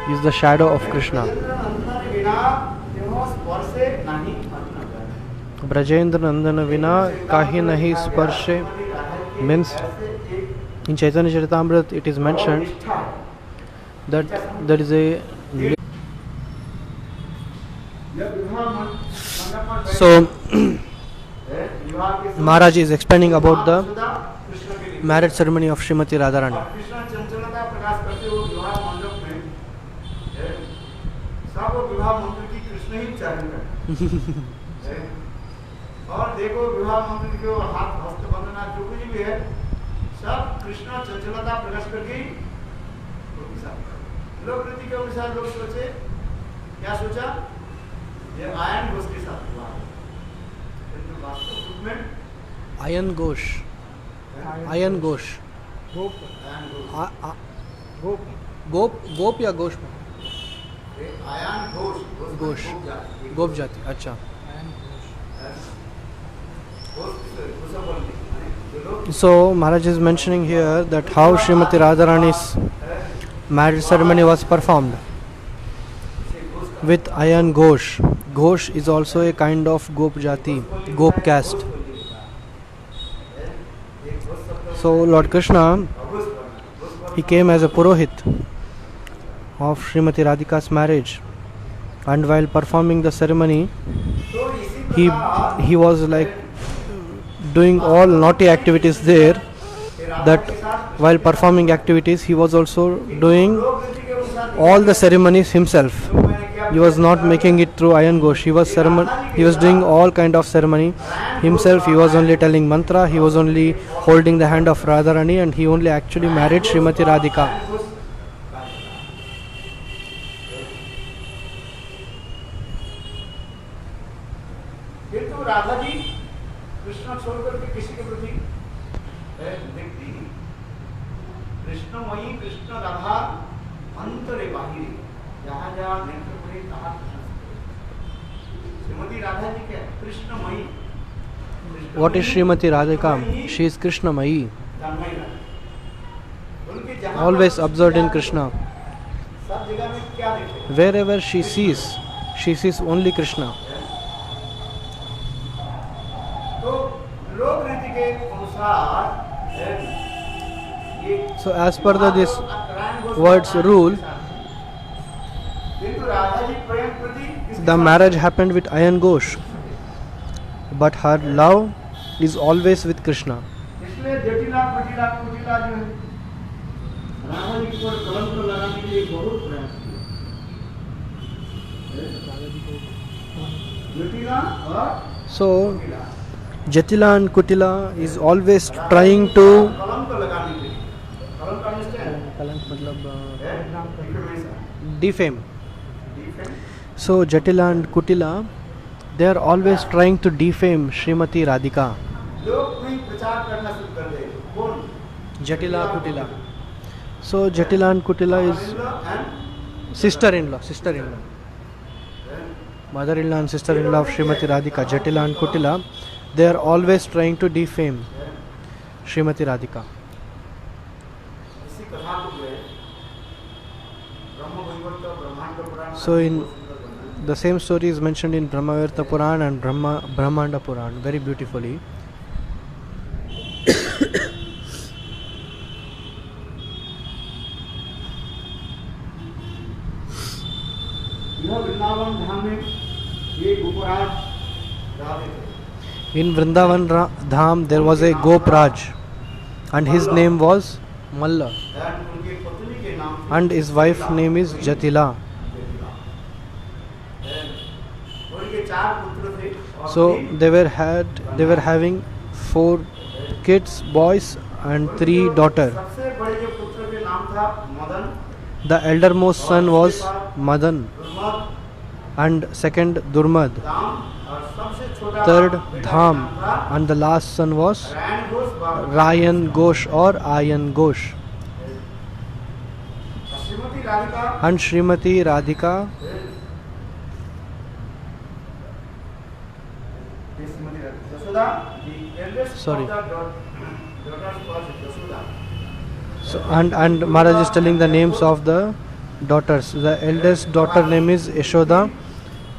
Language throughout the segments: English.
is the shadow of Krishna. Brajendra Nandana Vina Kahi Nahi Sparshe means in Chaitanya Charitamrita it is mentioned that there is a so Maharaj is explaining about the marriage ceremony of Srimati Radharani. और देखो विवाह मंत्र के हाथ हस्त बंधना जो कुछ भी है सब कृष्ण चंचलता प्रकाश करके लोक रीति के अनुसार लोग सोचे क्या सोचा ये आयन घोष के साथ हुआ किंतु वास्तव रूप में आयन घोष गोप या घोष आयन घोष गोप जाति अच्छा. So Maharaj is mentioning here that how Srimati Radharani's marriage ceremony was performed with Ayan Ghosh. Ghosh is also a kind of Gop Jati, Gop caste. So Lord Krishna, he came as a Purohit of Srimati Radhika's marriage, and while performing the ceremony he was like doing all naughty activities there, that while performing activities he was also doing all the ceremonies himself. He was not making it through Ayan Ghosh. He was doing all kind of ceremony himself. He was only telling mantra, he was only holding the hand of Radharani, and he only actually married Srimati Radhika. Radha ji Krishna छोड़कर के किसी के प्रति देखती कृष्णमयी कृष्ण राधा अंतरे बाहिरी जहाँ जहाँ नेत्र पड़े तहाँ श्रीमती राधा जी क्या कृष्णमयी. What is Srimati Radhika? She is Krishnamayi, always absorbed in Krishna. Wherever she sees only Krishna. So as per this words rule, the marriage happened with Ayan Ghosh, but her love is always with Krishna. So Jatila and Kutila is always trying to defame. So Jatila and Kutila, they are always trying to defame Srimati Radhika. Jatila Kutila. So Jatila and Kutila is sister-in-law, mother-in-law and sister-in-law of Srimati Radhika. Jatila and Kutila, they are always trying to defame Srimati Radhika. So in the same story is mentioned in Brahmavirta Puran and Brahmanda Puran very beautifully. In Vrindavan Dham there was a Gopraj, and his name was Malla, and his wife name is Jatila. So they were having 4 kids, boys, and 3 daughters. The eldermost son was Madan, and second Durmad, third Dham, and the last son was Rayan Ghosh or Ayan Ghosh. And Srimati Radhika, sorry. So and Maharaj is telling the names of the daughters. The eldest daughter name is Yashoda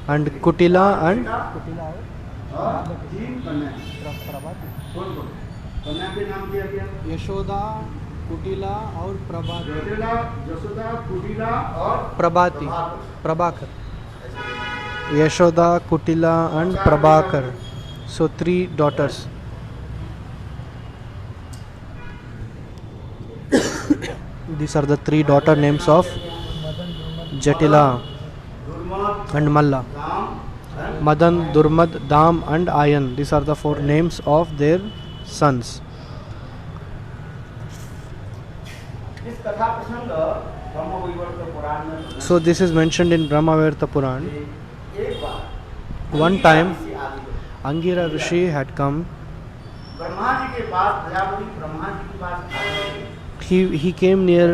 and Kutila and और 3 कन्याएं। बोल बोल। कन्या के नाम क्या क्या? यशोदा, कुटिला और प्रभाती। जटिला, यशोदा, कुटिला और प्रभाती, Prabhakar. Yashoda, Kutila and Prabhakar. So 3 daughters. These are the 3 daughter names of Jatila दुर्मत, and Malla. Ram, Madan, Durmad, Dam and Ayan. These are the 4 names of their sons. इस कथा प्रसंग ब्रह्मवैवर्त पुराण में So this is mentioned in Brahmavarta Puran. एक बार One time ऋषि आदि लोग Angira Rishi had come. Brahma ji के पास, प्रजापति ब्रह्मा जी के पास आते हैं। He came near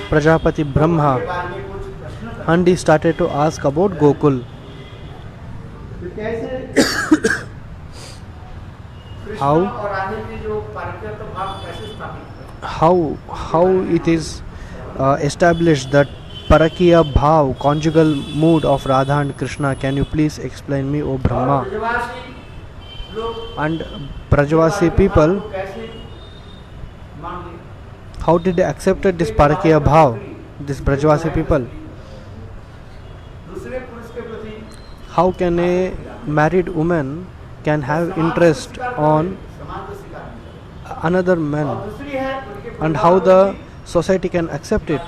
Prajapati Brahma के बारे में कुछ प्रश्न करते and he started to ask about Gokul. हैं। तो कैसे कृष्ण How? और राधे के जो पारित्यर्थ भाव कैसे स्थापित करें? How it is established that Parakiya Bhav, conjugal mood of Radha and Krishna. Can you please explain me, O और Brahma? ब्रजवासी लोग And Brajavasi people, कैसे मान लिए? how did they accept this Parakiya Bhav? This Brajavasi people. दूसरे पुरुष के प्रति How can a married woman can have interest on समाज को स्वीकार नहीं करते। another man? और दूसरी है उनके And how the society can accept it?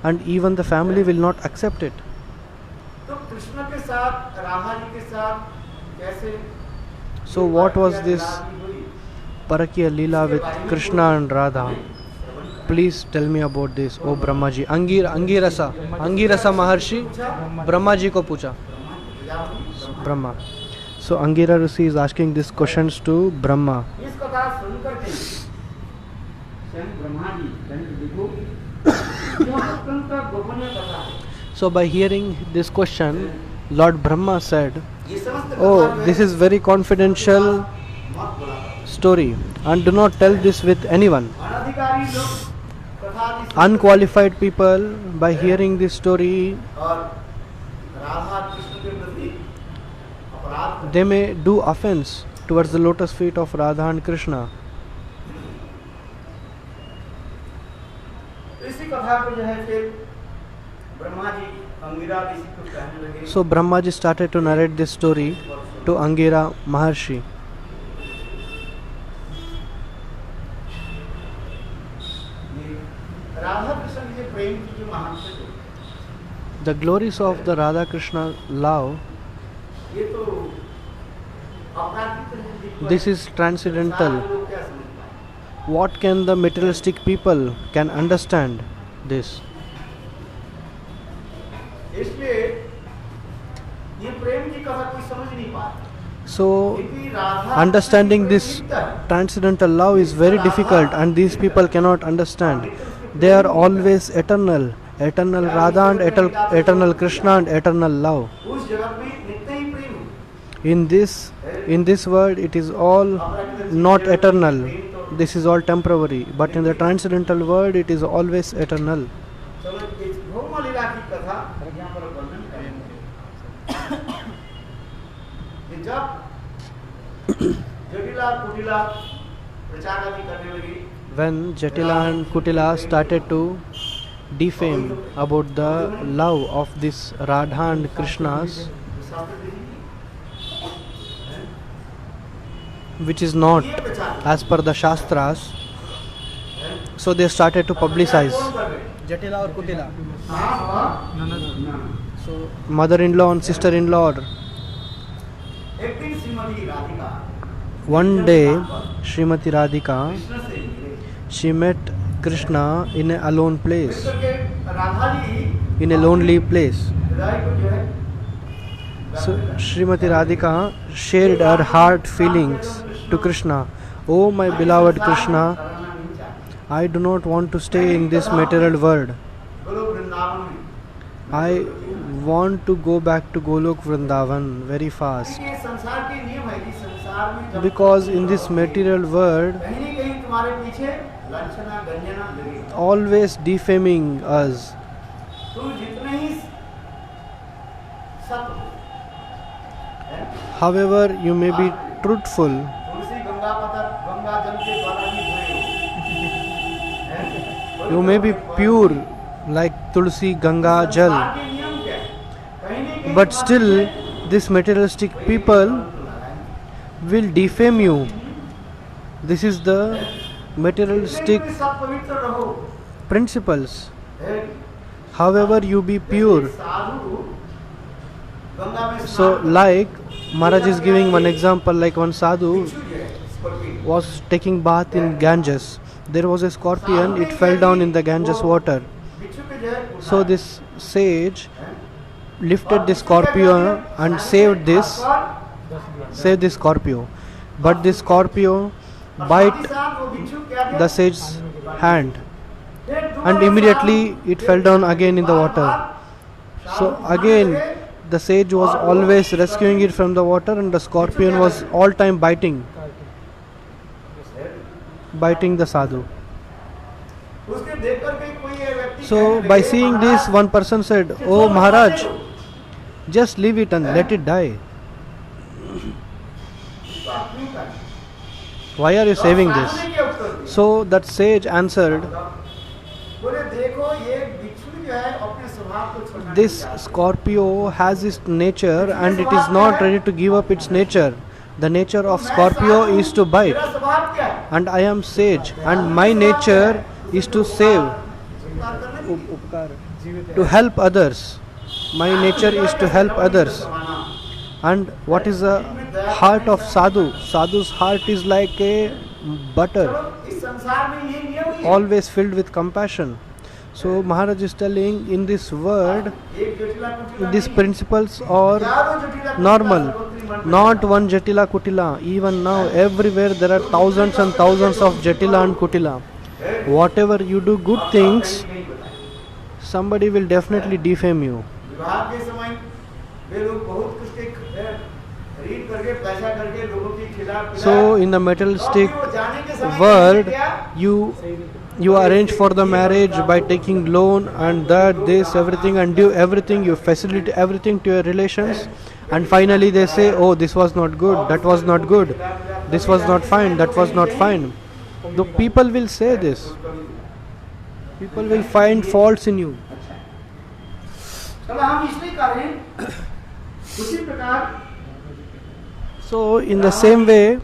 And even the family will not accept it. तो कृष्ण के साथ, राधा जी के साथ कैसे So what was this शादी हुई? Parakiya Leela with Krishna and Radha? Please tell me about this, O Brahma ji. Angirasa Maharshi Brahma ji ko pucha. Brahma. So Angira Rishi is asking these questions to Brahma. इस कथा सुन करके स्वयं ब्रह्मा जी कहने देखो यह अत्यंत गोपनीय कथा है। So by hearing this question, Lord Brahma said, ये समस्त कथा "Oh, जो है, this is very confidential मत बोला करो। story and do not tell this with anyone." अनधिकारी लोग कथा आदि सुन Unqualified people, by hearing this story, और राधा कृष्ण के प्रति अपराध करते they may do offense towards the lotus feet of Radha and Krishna. हैं। इसी कथा को जो है फिर ब्रह्मा जी अंगिरा ऋषि को कहने लगे। So Brahma ji started to narrate this story to Angira Maharshi. ये राधा कृष्ण के प्रेम की जो महानता है, The glories of the Radha Krishna love, ये तो अपराधिक है। this is transcendental. सारे लोग क्या समझ पाए? What can the materialistic people can understand this? इसलिए ये प्रेम की कथा कोई समझ नहीं पाता। So क्योंकि राधा understanding कृष्ण this की प्रेम है। transcendental love is very difficult and these people cannot understand. They are always eternal. Eternal Radha and eternal Krishna and eternal love. उस जगत में नित्य ही प्रेम है। In this world it is all not eternal. This is all temporary. But in the transcendental world it is always eternal. चलो इस भौम लीला की कथा यहाँ पर वर्णन करेंगे। कि जब जटिला कुटिला प्रचार आदि करने लगी, When Jatila and Kutila started to defame about the love of this Radha and Krishna's, तो शास्त्र विधि which is not ये प्रचार as per the Shastras, so they started to publicize. कौन कर रहे? Jatila or Kutila? हाँ और So mother-in-law and sister-in-law. एक दिन Shrimati Radhika One day, Srimati Radhika, Krishna से मिले। she met Krishna in a alone place, मिलकर के Radha ji in a lonely place. हृदय को जो है So Srimati Radhika shared her heart feelings to Krishna. Oh my beloved Krishna, कराना नहीं चाहती। I do not want to stay in this material world. Golok Vrindavan में I want to go back to Golok Vrindavan very fast. ये संसार के नियम है कि संसार में जब Because in this material world, कहीं न कहीं तुम्हारे पीछे लांछना गंजना लगेगा। always defaming us, तुम जितने ही सत्य हो, however you may be truthful, तुलसी गंगा जल के द्वारा ही धोए हो, you may be pure like Tulsi Ganga Jal, संसार के नियम क्या है? कहीं न कहीं but still this materialistic people will defame you. This is the materialistic जितने भी सब पवित्र रहो, principles. है? However you be pure. साधु गंगा में So like Maharaj is giving one example, like one sadhu was taking bath in Ganges. There was a scorpion, it fell down in the Ganges water. So this sage lifted the scorpion and saved this scorpio. But this scorpio bite the sage's hand and immediately it fell down again in the water. So again the sage was always rescuing it from the water and the scorpion was all time biting the sadhu. So by seeing this, one person said, "Oh Maharaj, just leave it and let it die. Why are you saving this?" So that sage answered, "This Scorpio has its nature and it is not ready to give up its nature. The nature of Scorpio is to bite, and I am sage and my nature is to save, to help others. My nature is to help others." And what is the heart of sadhu? Sadhu's heart is like a butter, always filled with compassion. So Maharaj is telling, in this world, these principles are normal, not one Jatila Kutila. Even now, everywhere there are thousands and thousands of Jatila and Kutila. Whatever you do good things, somebody will definitely defame you. So in the materialistic world, you arrange for the marriage by taking loan and that, this, everything, and do everything, you facilitate everything to your relations, and finally they say, "Oh, this was not good, that was not good, this was not fine, that was not fine." The people will say this. People will find faults in you. So in the same way,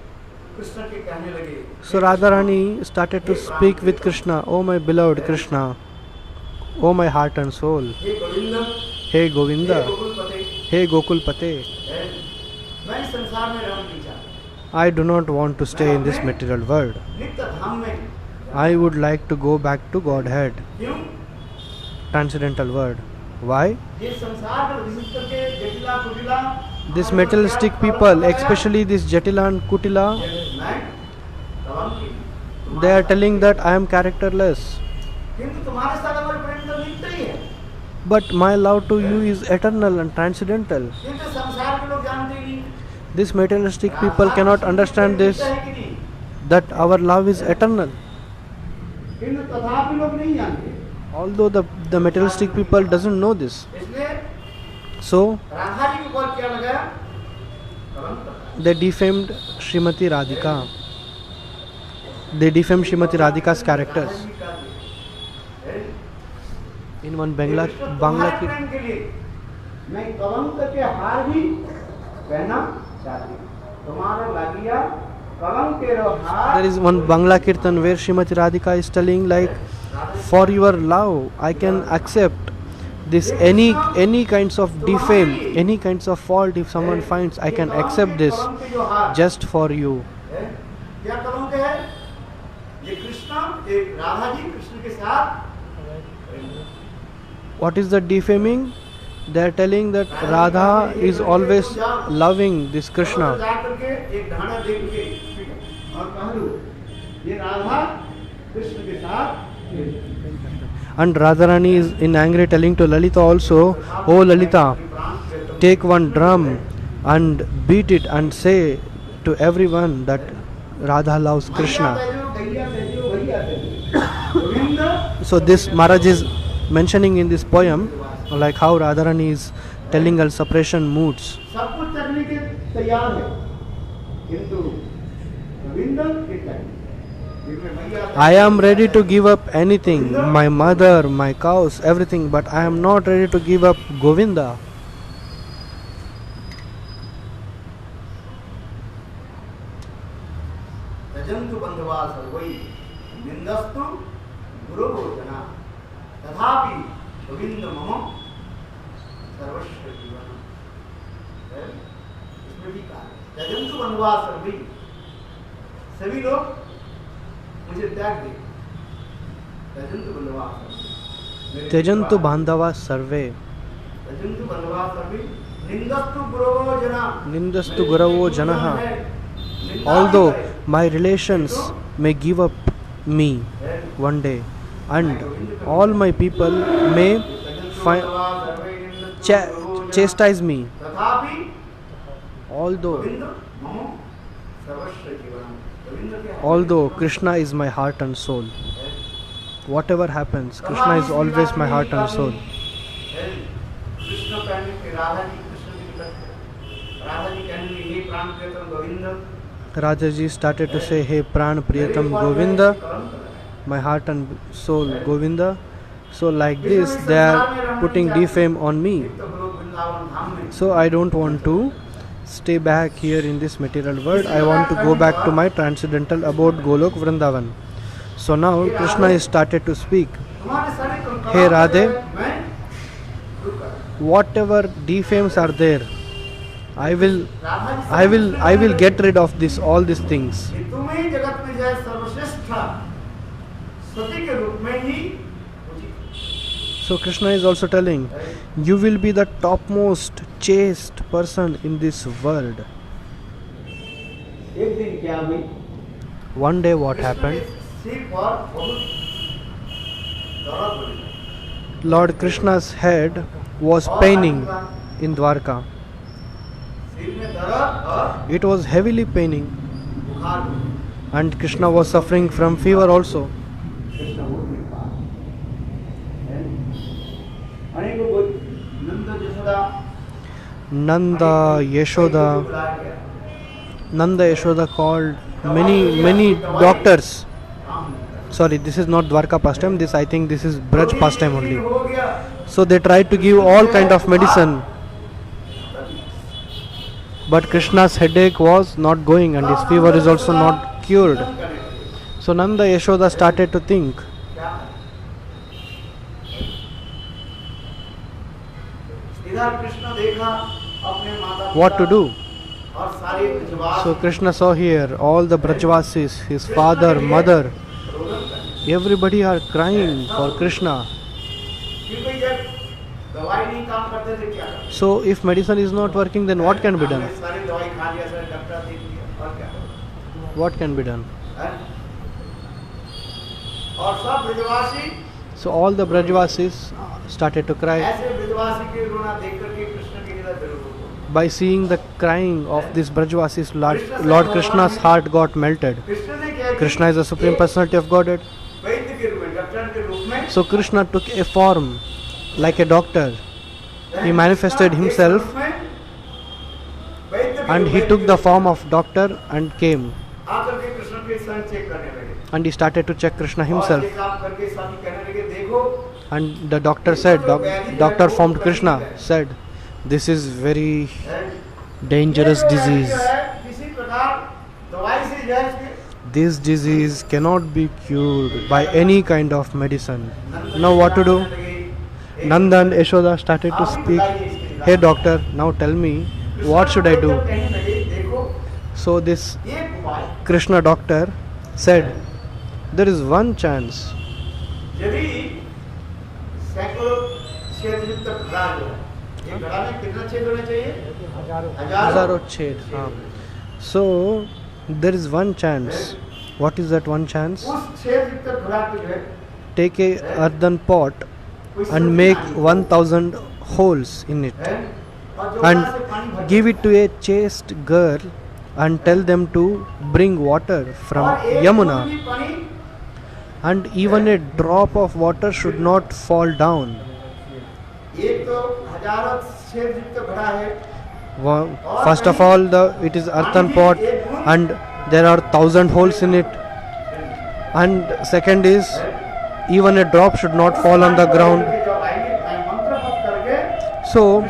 so Radharani started to speak with Krishna, "Oh my beloved Krishna, oh my heart and soul, hey Govinda, hey Gokulpate, I do not want to stay in this material world. I would like to go back to Godhead, transcendental world." Why? This materialistic people, especially this Jatila and Kutila, they are telling that I am characterless. But my love to you is eternal and transcendental. These materialistic people cannot understand this, that our love is eternal. Although the materialistic people doesn't know this. So they defamed Srimati Radhika. They defamed Srimati Radhika's characters. In one Bangla there is one Bangla Kirtan where Srimati Radhika is telling, like, for your love I can accept this, any kinds of defame, any kinds of fault if someone finds, I can accept this just for you. What is the defaming? They are telling that Radha is always loving this Krishna. And Radharani is in anger telling to Lalita also, "Oh Lalita, take one drum and beat it and say to everyone that Radha loves Krishna." So this Maharaj is mentioning in this poem, like how Radharani is telling her separation moods. सब कुछ करने के तैयार है, किंतु गोविंद के तैयार I am ready to give up anything, my mother, my cows, everything, but I am not ready to give up Govinda. रजन्तु बंधवा सर्वै निंदस्तु गुरुवो जना तथापि गोविंद मम सर्वस्व जीवन। इसमें भी कहा रजन्तु बंधवा सर्वै, सभी लोग मुझे त्याग दे। रजन्तु बंधवा सर्वै, Tejantu Bandhava Sarve, रजन्तु बंधवा सर्वै निंदस्तु गुरुवो जना, Nindastu Guravo Janaha. Although my relations may give up me one day, and all my people may chastise me, तथापि although गोविंद मम सर्वस्व जीवन। गोविंद के although Krishna is my heart and soul, whatever happens, Krishna is always my heart and soul. Krishna कहने के राधा जी कृष्ण के निकट थे। राधा जी कहने लगी, हे प्राण प्रियतम Govind, Rajaji started to say, Hey Pran Priyatam Govinda, my heart and soul Govinda. So like this they are putting defame on me. So I don't want to stay back here in this material world. I want to go back to my transcendental abode Golok Vrindavan. So now Krishna is started to speak. Hey Radhe, whatever defames are there, I will get rid of this all these things. तुम्हें जगत में जाए सर्वश्रेष्ठ सती के रूप में ही। So Krishna is also telling, you will be the topmost chaste person in this world. एक दिन क्या हुई? One day what happened? सिर पर बहुत दर्द हुई। Lord Krishna's head was paining in Dwarka. सिर में दर्द और It was heavily paining, बुखार हुई। and Krishna was suffering from fever also. Krishna वो के पास अनेकों को नंद यशोदा Nanda, Yashoda, बुलाया गया। Nanda Yashoda called many doctors. Sorry, this is not Dwarka pastime. This I think this is Braj pastime only. हो गया। So they tried to give all kind of medicine, but Krishna's headache was not going and his fever is also not cured. So Nanda Yashoda started to think, इधर कृष्ण देखा अपने माता what to do. और सारे ब्रजवासी So Krishna saw here all the Brajvasis, his father, mother, रोदन करने। everybody are crying for Krishna. क्योंकि जब दवाई नहीं काम करते थे क्या करते? So if medicine is not working, then what can be done? हमने सारी दवाई खा लिया, सारे डॉक्टर देख लिया और क्या करें? What can be done? हैं? और सब ब्रजवासी So all the Brajvasis started to cry. ऐसे ब्रजवासी के रोना देख करके कृष्ण के हृदय जरूर होगा। By seeing the crying of these Brajvasis, Lord Krishna's heart got melted. Krishna ने क्या किया? Krishna is the Supreme Personality of Godhead. वैद्य के रूप में, डॉक्टर के रूप में So Krishna took a form like a doctor. He manifested himself and he took the form of doctor and came. आकर के कृष्ण के संग चेक करने लगे। And he started to check Krishna और himself. चेक आप करके साथी कहने लगे, देखो And the doctor said, doctor formed Krishna said, this is very dangerous disease. किसी प्रकार दवाई से जो है इसके This disease cannot be cured by any kind of medicine. Now what to do? Nanda and Yashoda started to speak. Hey doctor, now tell me, what should I do? कहने लगे, देखो So this एक उपाय, Krishna doctor said, there is one chance. यदि सैकड़ों छेद युक्त घड़ा जो है, ये घड़ा में कितना छेद होने चाहिए? Hazaro Ched. So there is one chance. What is that one chance? उस छेद युक्त घड़ा को जो है Take a earthen pot कोई and सब्जी make डालिए, 1000 holes in it है? और जो घड़ा से पानी भर and give it to a chaste girl and tell them to bring water from और एक Yamuna. बूंद भी पानी and even a drop of water should not fall down. एक तो हजारों छेद युक्त घड़ा है, First of all, it is earthen pot, and there are 1,000 holes in it. And second is, even a drop should not fall on the ground. So,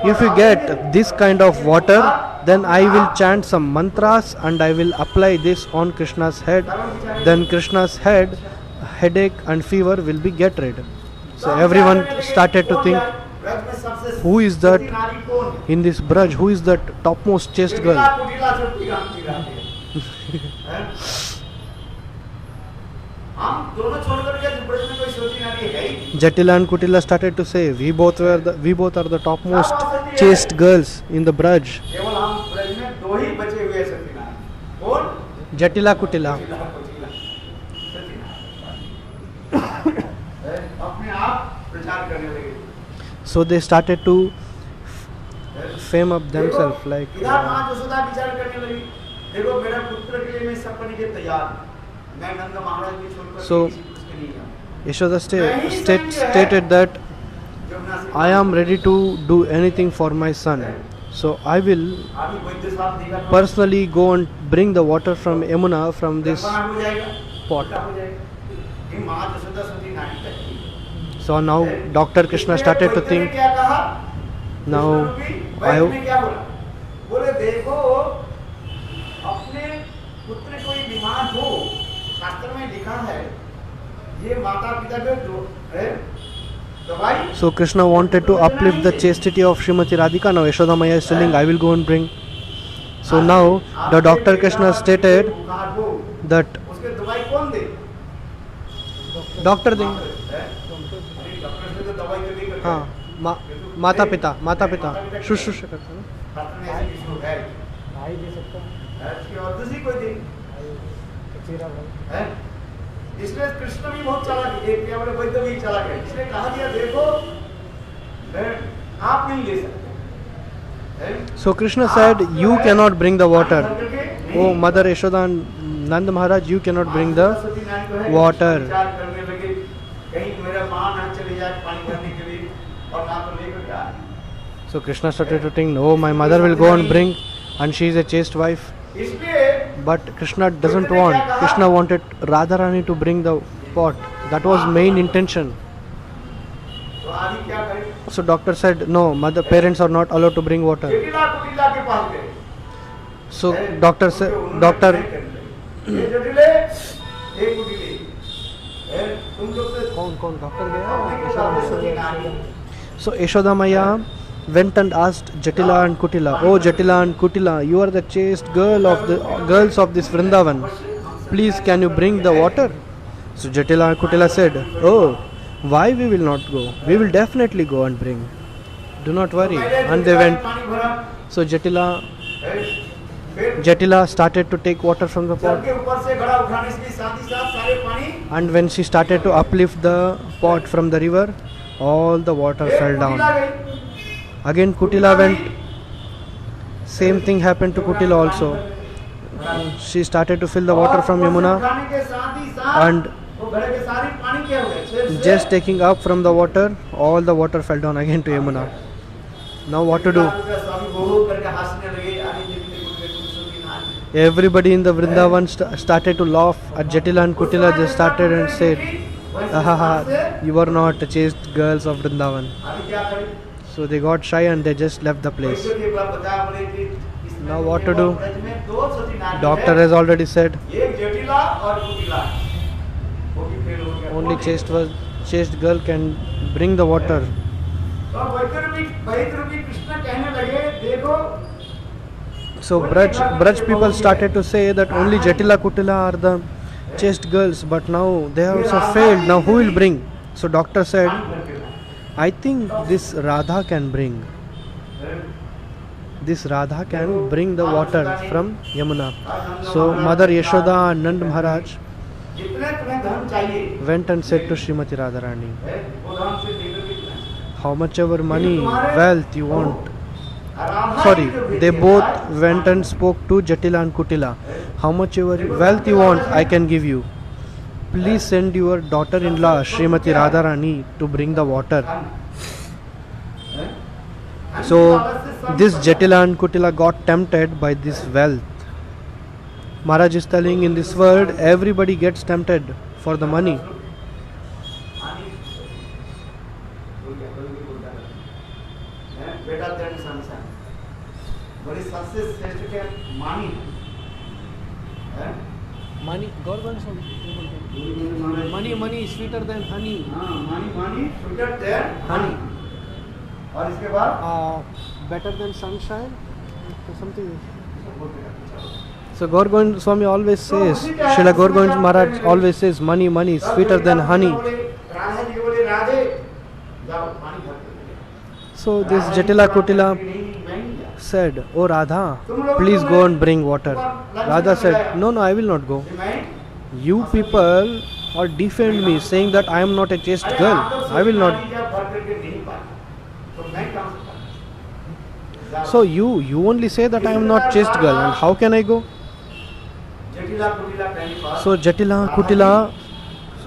if you get this kind of water, then I will chant some mantras and I will apply this on Krishna's head. Then Krishna's headache and fever will be get rid. So everyone started to think, who is that in this Braj? Who is that topmost chaste girl? Jatila and Kutila started to say, we both are the topmost chaste girls in the Braj. Jatila Kutila. So they started to fame up themselves like so Yashoda stated that I am ready to do anything for my son, so I will personally go and bring the water from Yamuna from this pot. So now Dr. Krishna started to think, now so Krishna wanted to uplift the chastity of Srimati Radhika. Now Yashoda Maya is telling, I will go and bring. So now the Dr. Krishna stated that Doctor Ding. हाँ माता पिता शुश्रूषा करते हैं इसलिए कृष्ण भी बहुत चालाक है, एक बोले वैद्य भी चालाक है, इसलिए कहा दिया देखो आप नहीं ले सकते. So Krishna said, you cannot bring the water. Oh Mother Yashoda and Nand Maharaj, you cannot bring the water. So Krishna started to think, oh, my mother will go and bring, and she is a chaste wife. But Krishna doesn't want. Krishna wanted Radharani to bring the pot. That was main intention. So doctor said, no, parents are not allowed to bring water. So doctor said, So Yashoda Maya went and asked Jatila and Kutila, oh Jatila and Kutila, you are the chaste girls of this Vrindavan. Please can you bring the water? So Jatila and Kutila said, oh, why we will not go? We will definitely go and bring. Do not worry. And they went. So Jatila started to take water from the pot. And when she started to uplift the pot from the river, all the water fell down. Again Kutila went. Same thing happened to Kutila also. She started to fill the water from Yamuna and just taking up from the water, all the water fell down again to Yamuna. Now what to do? Everybody in the Vrindavan started to laugh at Jatila and Kutila. They started and said, ahaha, you are not chaste girls of Vrindavan. So they got shy and they just left the place. Now what to do? Doctor has already said, only chaste girl can bring the water. So Braj people started to say that only Jatila Kutila are the chaste girls, but now they have also failed. Now who will bring? So doctor said, I think this Radha can bring. This Radha can bring the water from Yamuna. So Mother Yashoda and Nand Maharaj went and said to Srimati Radharani, how much ever money, wealth you want. Sorry, they both went and spoke to Jatila and Kutila. How much ever wealth you want, I can give you. please send your daughter-in-law Srimati Radharani to bring the water. So this Jatila and Kutila got tempted by this wealth. Maharaj is telling in this world everybody gets tempted for the money. Better than sunshine. But his success has to get money. Money, money is sweeter than honey. Money sweeter than honey. और इसके बाद Better than sunshine, something. So Gaur Govind Swami always says, Srila Gaur Govind Maharaj always says, money is sweeter than honey. So this Jatila Kutila said, "Oh Radha, please go and bring water." Radha said, "No, I will not go. You people are defamed me, saying that I am not a chaste girl. I will not." So you only say that I am not chaste girl, and how can I go? So Jatila Kutila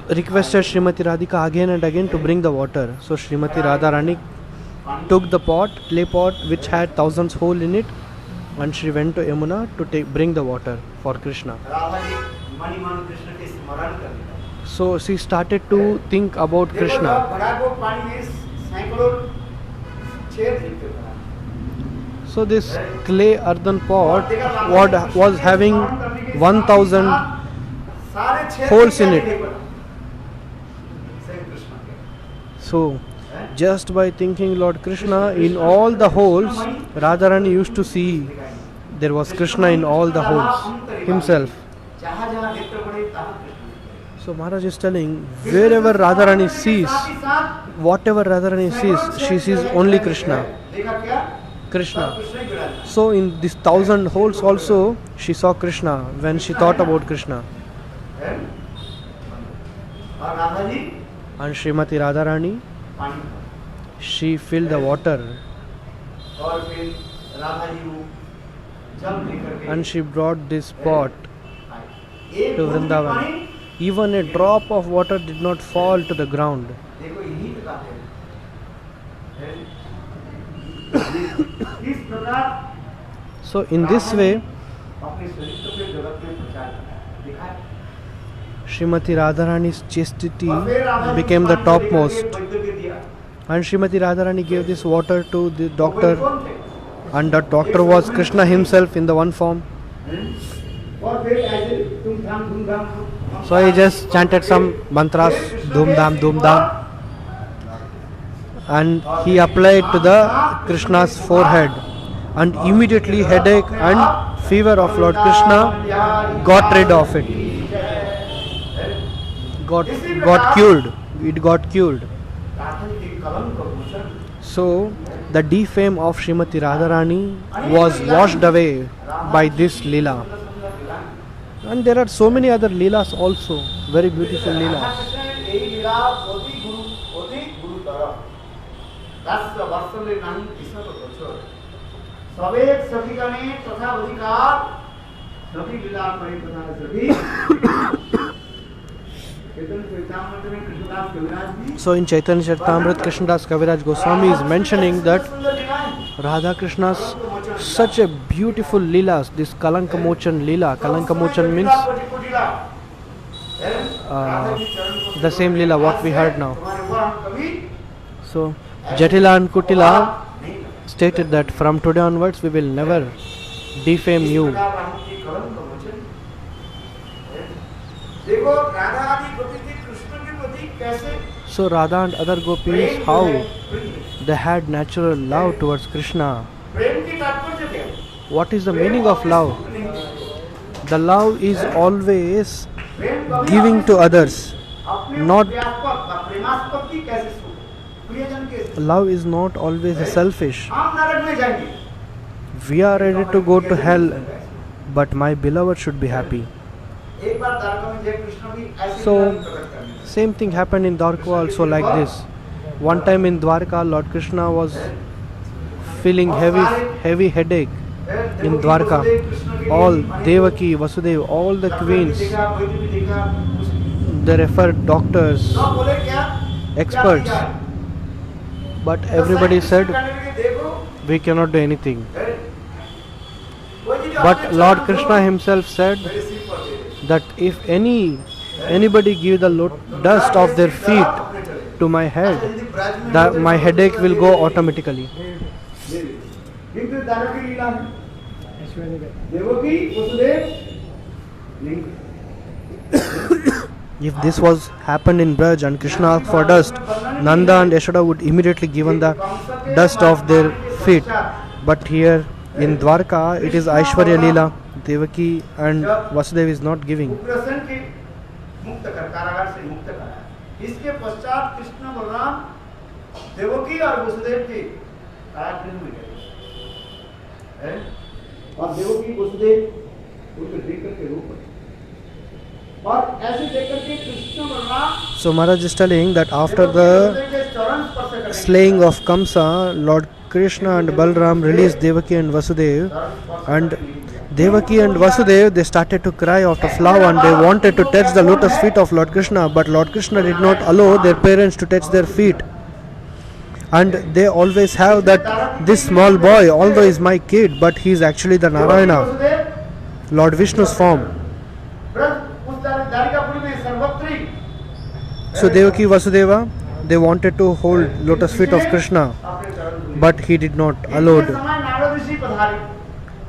requested Srimati Radhika again and again to bring the water. So Srimati Radharani took the clay pot which had thousands hole in it, and she went to Yamuna to bring the water for Krishna. So she started to think about Krishna. So this clay earthen pot was having 1000 holes in it. So just by thinking Lord Krishna in all the holes, Radharani used to see there was Krishna in all the holes himself. So Maharaj is telling, wherever Radharani sees, whatever Radharani sees, she sees only Krishna. So in these 1000 holes also she saw Krishna when she thought about Krishna. And Srimati Radharani, she filled the water and she brought this pot to Vrindavan. Even a drop of water did not fall to the ground. So in this way, Srimati Radharani's chastity became the topmost. And Srimati Radharani gave this water to the doctor, and the doctor was Krishna himself in the one form. So he just chanted some mantras, Dhum Dham, Dhum Dham, and he applied to the Krishna's forehead, and immediately headache and fever of Lord Krishna got rid of it. Got cured. It got cured. So the defame of Srimati Radharani was washed away by this Leela. And there are so many other Leelas also, very beautiful Leelas. So in Chaitanya Charitamrita, Krishnadas Kaviraj Goswami is mentioning that Radha Krishna's such a beautiful Leelas, this Kalanka Mochan Leela. Kalanka Mochan means the same Leela what we heard now. So Jatila and Kutila stated that from today onwards we will never defame you. So Radha and other gopis, how they had natural love towards Krishna. What is the meaning of love? The love is always giving to others. Not love is not always selfish. We are ready to go to hell, but my beloved should be happy. So same thing happened in Dwarka also like this. One time in Dwarka, Lord Krishna was feeling heavy headache in Dwarka. All Devaki, Vasudeva, all the queens, they referred doctors, ना बोले क्या experts, क्या किया है? but तो everybody scientists said कहने लगे, देखो we cannot do anything. है, कोई चीज़ But अपने Lord चरण Krishna को himself said मेरे सिर पर दे दे। that if anybody give the dust of their feet to my head, that my headache will go automatically. किंतु दानव की लीला है, देवकी वसुदेव नहीं। If this was happened in Braj and Krishna asked for dust, Nanda and Yashoda would immediately given the dust of their feet. But here in Dwarka, it is Aishwarya Leela. Devaki and Vasudev is not giving. Ugrasen की मुक्त कर कारागार से मुक्त कराया। इसके पश्चात कृष्ण बलराम देवकी और वसुदेव की कारागृह में गए हैं? और देवकी वसुदेव उनको देखकर के रो पड़े और ऐसे देखकर के Krishna Balram So Maharaj is telling that after the slaying of Kamsa, Lord Krishna and Balram released Devaki and Vasudev, and Devaki and Vasudev, they started to cry out of love and they wanted to touch the lotus feet of Lord Krishna, but Lord Krishna did not allow their parents to touch their feet. And they always have that this small boy, although is my kid, but he is actually the Narayana, Lord Vishnu's form. So Devaki Vasudeva, they wanted to hold lotus feet of Krishna, but he did not allow.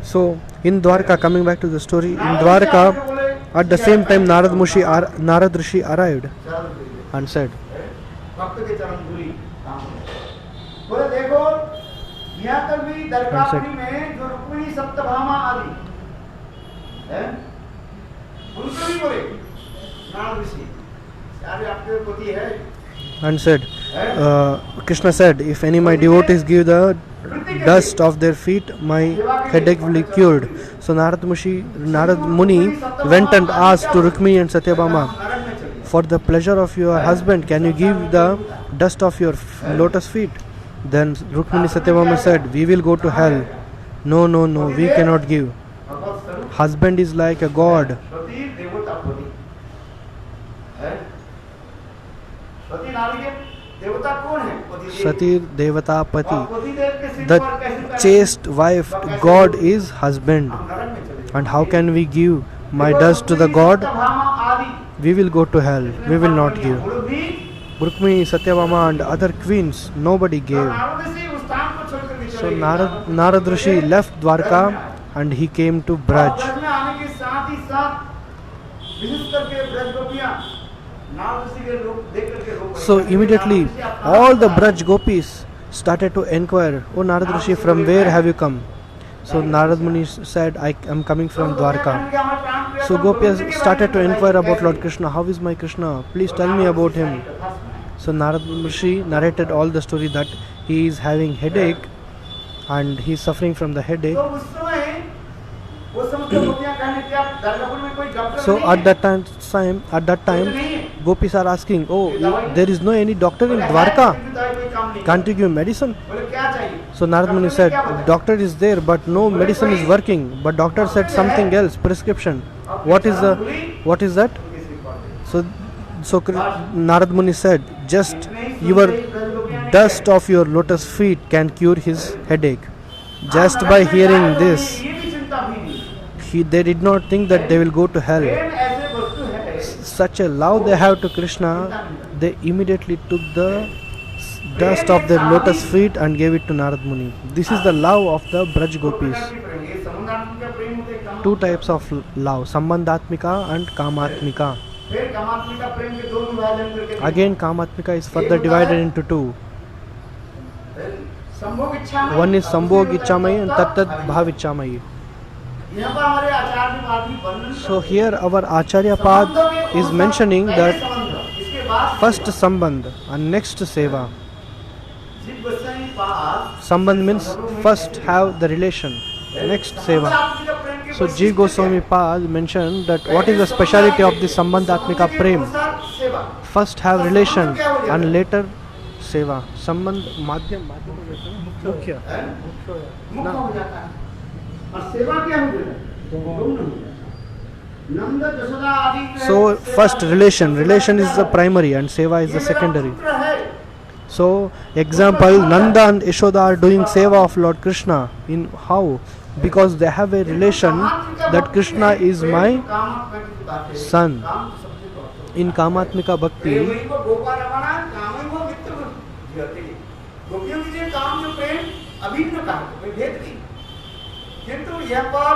So in Dwarka, coming back to the story, in Dwarka, at the same time Narad Rishi arrived and said, बोले देखो यहाँ तक भी दरकापुरी में जो रुक्मिणी सप्तभामा आदि हैं उनको भी बोले नारद ऋषि सारे आपके पति है and said, Krishna said, if any my devotees give the dust of their feet, my headache will be cured. So Narad Muni went and asked to Rukmini and Satyabhama, for the pleasure of your husband, can you give the dust of your lotus feet? Then Rukmini Satyabhama said, we will go to hell. No, we cannot give. Husband is like a god. Sati Devata Pati. The chaste wife, God is husband. And how can we give my dust to the god? We will go to hell. We will not give. Rukmini, Satyabhama and other queens, nobody gave. So Narad Rishi left Dwarka and he came to Braj. So immediately all the Braj gopis started to inquire, oh Narad Rishi, from where have you come? So Narad Muni said, I am coming from Dwarka. So gopis started to inquire about Lord Krishna. How is my Krishna? Please tell me about him. So Narad Rishi narrated all the story that he is having headache and he is suffering from the headache. So at that time, gopis are asking, oh, there is no any doctor in Dwarka. Can't you give medicine? So Narad Muni said, doctor is there, but no medicine is working. But doctor said something else, prescription. What is that? So Narad Muni said, just your dust of your lotus feet can cure his headache. Just by hearing this, they did not think that they will go to hell. Such a love they have to Krishna, they immediately took the dust of their lotus feet and gave it to Narad Muni. This is the love of the Braj gopis. Two types of love, Sambandhatmika and Kamatmika. Again, Kamatmika is further divided into two. One is Sambhog Ichchamayi and Tat Bhav Ichchamayi. So here our Acharya Pad is mentioning that first Sambandh and next Seva. Sambandh means first have the relation, next Seva. So Jiva Goswami Pad mentioned that what is the speciality of the Sambandhatmika Prem? First have relation and later Seva. Sambandh Madhyam Mukhya. और सेवा क्या हो गया? नंद जसोदा आदि जो है, So first सेवा- relation is the primary and seva is ये the मेरा secondary. पुत्र है। So example, Nanda and Yashoda are doing seva of Lord Krishna. In how? Because they have a relation that Krishna is my son. In Kamatmika Bhakti, गोपियों की जो काम जो प्रेम अभिन्न का है, कोई भेद नहीं। किंतु यहाँ पर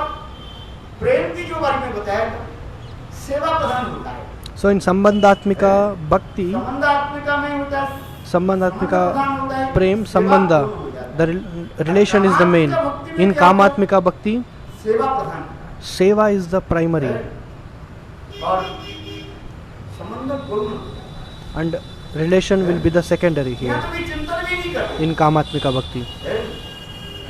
प्रेम की जो बारे में बताया था, सेवा प्रधान होता है। so in Sambandhatmika Bhakti, संबंधात्मिका में होता है, Sambandhatmika प्रधान होता है, Prem, सेवा Sambandha, प्रधान हो जाता है। the relation is the main. In Kamatmika Bhakti, सेवा प्रधान seva is the primary और संबंध गुण and relation will be the secondary here यहाँ कभी चिंतन भी नहीं करते। in Kamatmika Bhakti.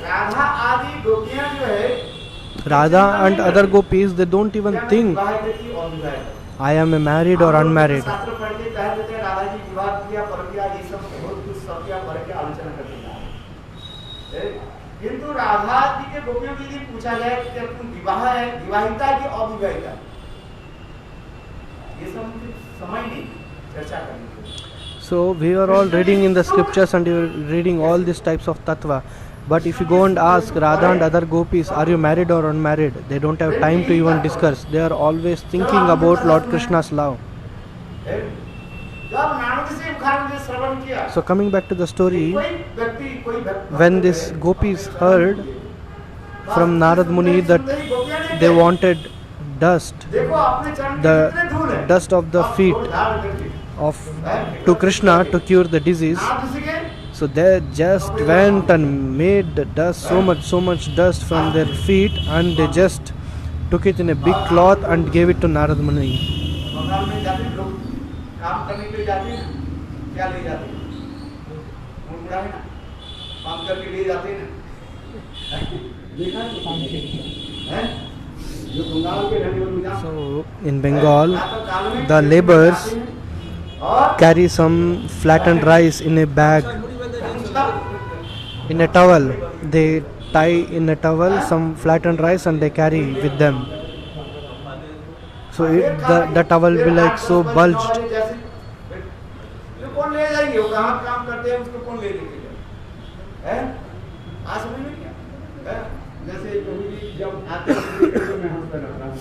राधा आदि गोपियां जो है, Radha and other gopis, they don't even क्या मैं think विवाहित थी और विवाहित। I am a married or unmarried. शास्त्र पढ़ के कह देते हैं राधा जी विवाह किया, पर किया, ये सब बहुत कुछ सब किया, पर के आलोचना करते हैं। किंतु राधा जी के गोपियों के लिए पूछा जाए कि तुम विवाह है, विवाहिता की अविवाहिता, ये सब मुझे समय नहीं चर्चा करने की। So we are all reading in the scriptures and you are reading all these types of tattva. But if you go and ask Radha and other gopis, are you married or unmarried? They don't have time to even discuss. They are always thinking about Lord Krishna's love. जब नारद से मुखारविंद ने श्रवण किया, So coming back to the story, कोई व्यक्ति when these gopis heard from Narad Muni that they wanted dust, देखो अपने चरण the में कितने धूल है, dust of the अब feet धूल धारण करके, of to Krishna to cure the disease, Narad ji के so they just went and made the dust, so much dust from their feet, and they just took it in a big cloth and gave it to Narad Muni. Bengal में जाते हैं लोग, काम करने के लिए जाते हैं, क्या ले जाते हैं? मुरमुरा है ना, काम करके ले जाते हैं ना। देखा है? जो बंगाल के रहने वाले जाते So in Bengal, हैं, तो काल में the laborers जाते हैं और carry some flattened rice in a bag, in a towel. They tie in a towel some flattened rice and they carry with them. So the towel will be like so bulged. तो कौन ले जाएंगे? वो कहाँ काम करते हैं, उसको कौन ले लेके हैं? आज समझ में क्या? जैसे प्रभु जी जब आते हैं तो मैं हंसता रहता हूँ।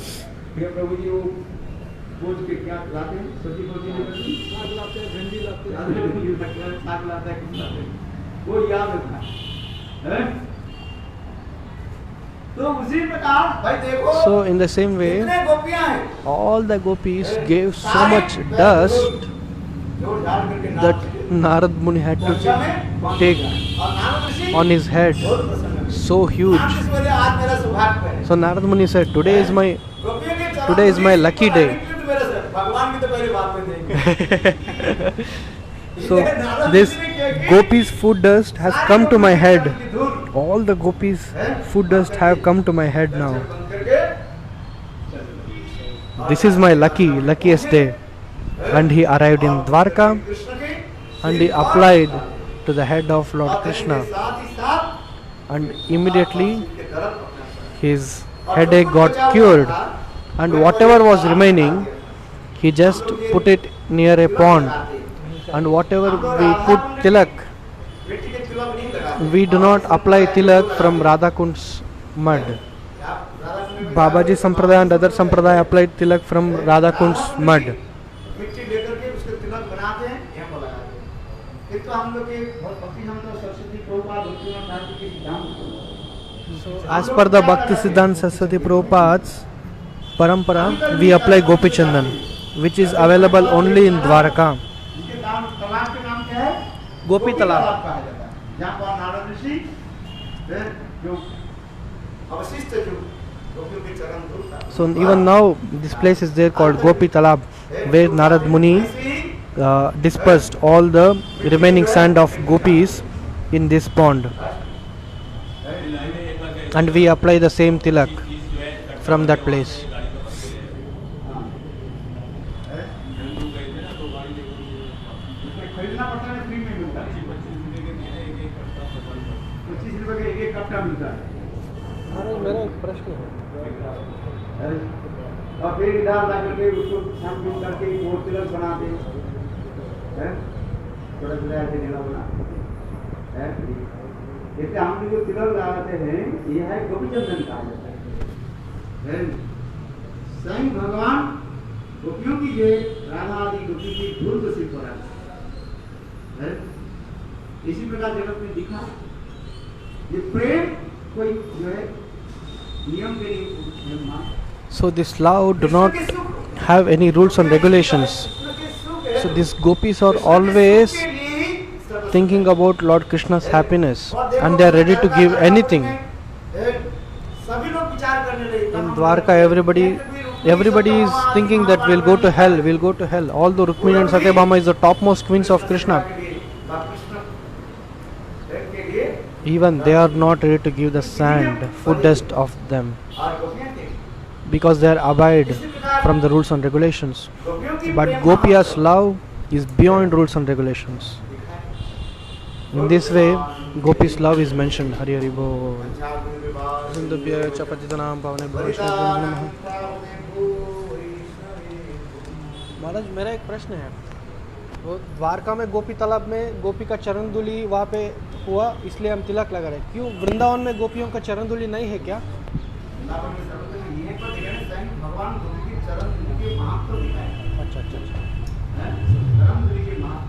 फिर प्रभु जी वो बोझ के क्या लाते हैं? सब्जी बोझी लेकर साग लाते हैं, भिंडी लाते हैं, साग लाते हैं, कुछ लाते हैं। वो याद रखना है। तो उसी प्रकार भाई देखो, So in the same way, कितने गोपियां हैं all the gopis gave so much dust जो झाड़ करके that Narad Muni had to take और नारद ऋषि on his head, बहुत प्रसन्न हुए। so huge. नारद ऋषि बोले, आज मेरा सौभाग्य है। So Narad Muni said, today is my गोपियों के चरण today is my में lucky निकले day. तो मेरे से भगवान की तो पहले बात में देंगे। So this gopis food dust has come to my head. All the gopis food dust have come to my head now. This is my luckiest day. And he arrived in Dwarka and he applied to the head of Lord Krishna, and immediately his headache got cured, and whatever was remaining he just put it near a pond, and whatever we put tilak, we do not apply tilak from Radha Kund's mud. Babaji Sampradaya and other Sampradaya applied tilak from Radha Kund's mud. मिट्टी लेकर के उसके तिलक बनाते हैं, यहाँ पर लगाते हैं। एक तो हम लोग के भक्ति हम तो सरस्वती प्रभुपाद भक्तिनाथ ठाकुर के सिद्धांत, As per the Bhakti Siddhanta Saraswati Prabhupada's parampara, we apply Gopi Chandan, which is available only in Dwarka. इसके नाम तालाब के नाम क्या है? गोपी तालाब कहा जाता है। जहाँ पर नारद ऋषि जो अवशिष्ट जो गोपियों के चरण धूल था। So even now this place is there called Gopi Talab, where Narad Muni dispersed all the remaining sand of gopis in this pond, and we apply the same tilak from that place. खरीदना पड़ता है, free में मिलता है। 25 रुपए का एक कट्टा मिलता है। मेरा एक प्रश्न है, और फिर डाल ला करके उसको छान करके गोल तिलक बनाते हैं, थोड़ा थोड़ा ऐसे ढीला बनाते हैं। जैसे हम जो तिलक लगाते हैं ये है गोपी चंदन कहा जाता है। स्वयं भगवान गोपियों की जो राधा आदि गोपी की धूल को सिर्फ हो रहा है। इसी प्रकार जगत में दिखा ये प्रेम कोई जो है नियम के लिए। So this love do not have any rules and regulations. So these gopis are always thinking about Lord Krishna's happiness and they are ready to give anything. In Dwarka everybody is thinking that we'll go to hell. Although Rukmini and Satyabhama is the topmost queens of Krishna, even they are not ready to give the sand, food dust of them, because they are abide from the rules and regulations. But Gopiya's love is beyond rules and regulations. In this way, Gopi's love is mentioned. Hari Hari Bol. Sindhubhya cha patitanam pavanebhyo Vaishnavabhyo नमः। महाराज मेरा एक प्रश्न है, वो द्वारका में गोपी तालाब में गोपी का चरण धूलि वहाँ पे हुआ इसलिए हम तिलक लगा रहे, क्यों वृंदावन में गोपियों का चरण धूलि नहीं है क्या? भगवान के चरण के महत्व दिखाए। अच्छा अच्छा अच्छा। चरण के महत्व